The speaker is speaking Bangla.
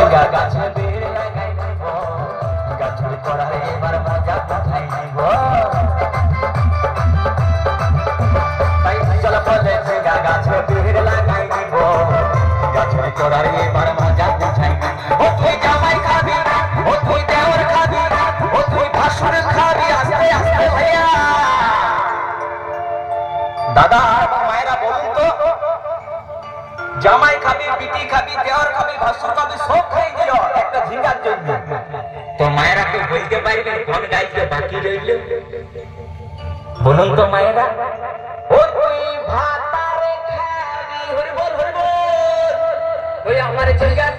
গাছে বেড়ে লাগাই দিব গাছের কড়াই এবার মজা কোথায় নিব তাই চল বলে গাছে বেড়ে লাগাই দিব গাছের কড়াই এবার মজা কোথায় নিব ও তুই জামাই খাবি ও তুই দেওর খাবি ও তুই ভাসুর খাবি আস্তে আস্তে ভাইয়া দাদা মায়েরা বলুন তো জামাই খাবি বিটি খাবি দেওর খাবি ভাসুর খাবি সব খাই দিও একটা ঝিঙ্গার জন্য তো মায়েরা তো বলতে পারবে কোন গাইতে বাকি রইল বলুন তো মায়েরা ও তুই ভাতারে খাবি হরি বল ওই আমার ঝিঙ্গার